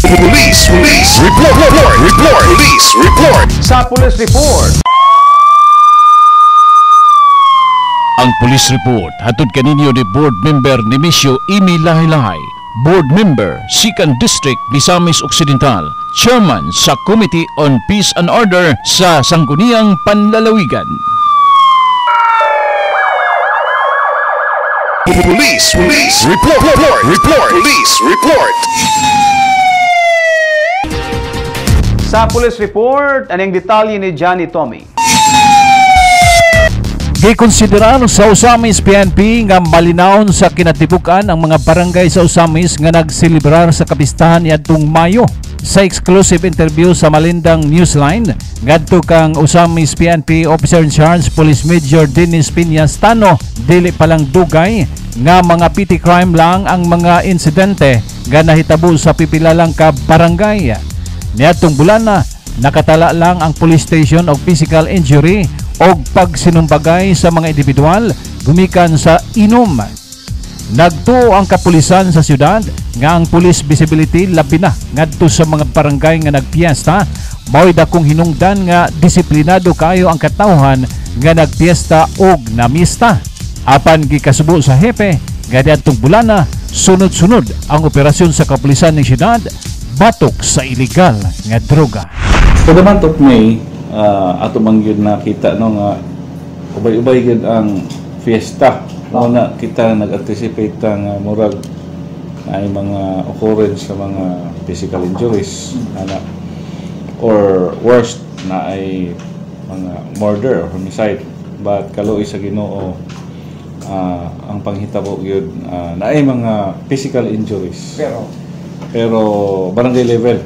Police report. Police report. Sa Police Report. Ang Police Report hatod kaninyo ni Board Member Nemesio Imi Lahi-Lahi, Board Member, 2nd District, Misamis Occidental, Chairman sa Committee on Peace and Order sa Sangguniang Panlalawigan. Police report. Police report. Sa Police Report, anong detalye ni Johnny Tommy? Gikonsiderar sa Osamis PNP nga malinawon sa kinatibukan ang mga barangay sa Osamis nga nagselebrar sa kapistahan niadtong Mayo. Sa exclusive interview sa Malindang Newsline, ngadto kang Osamis PNP Officer in Charge Police Major Dennis Piñas Tano, dili palang dugay nga mga petty crime lang ang mga insidente nga nahitabo sa pipilalang ka barangay. Niadtong bulana, nakatala lang ang police station og physical injury o pagsinumbagay sa mga individual gumikan sa inom. Nagtuo ang kapulisan sa syudad nga ang police visibility labi na ngadto sa mga barangay nga nagpiesta, mao'y dakong hinungdan nga disiplinado kayo ang katawhan nga nagpiesta og namista. Apan gikasubo sa hepe nga diadtong bulana, sunod-sunod ang operasyon sa kapulisan ng syudad batok sa illegal nga droga. So the month of May, ato man yun nakita no nga ubay-ubay yun ang fiesta. Na kita nag-anticipate nga murag na ay mga occurrence sa mga physical injuries or worst na ay mga murder or homicide. But kaluoy sa Ginoo, ang panghitabo yun na ay mga physical injuries. Pero barangay level.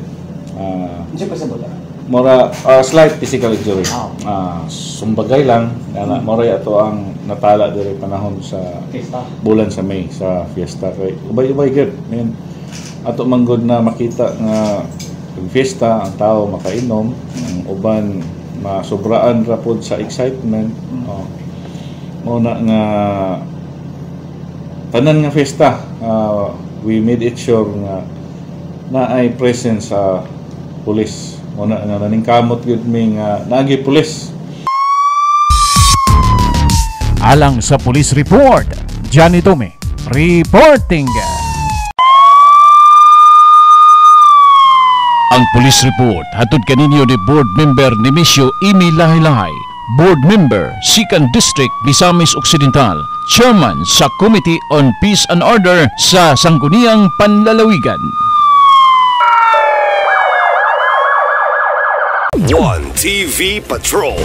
Mora slight physical injury. Sumbagay lang mora ato ang natala diri panahon sa bulan sa May sa fiesta kay ubay-ubay gid. Ato manggod na makita nga pag fiesta ang tao makainom, ang uban masubraan ra pod sa excitement. Muna nga tanan nga fiesta, we made it sure nga na ay presence sa police. Muna nga naningkamot yun may nagi police. Alang sa Police Report, Johnny Tommy reporting. Ang Police Report hatod kaninyo ni Board Member Nemesio Imi Lahi-Lahi, Board Member, 2nd District, Misamis Occidental, Chairman sa Committee on Peace and Order sa Sangguniang Panlalawigan. One TV Patrol.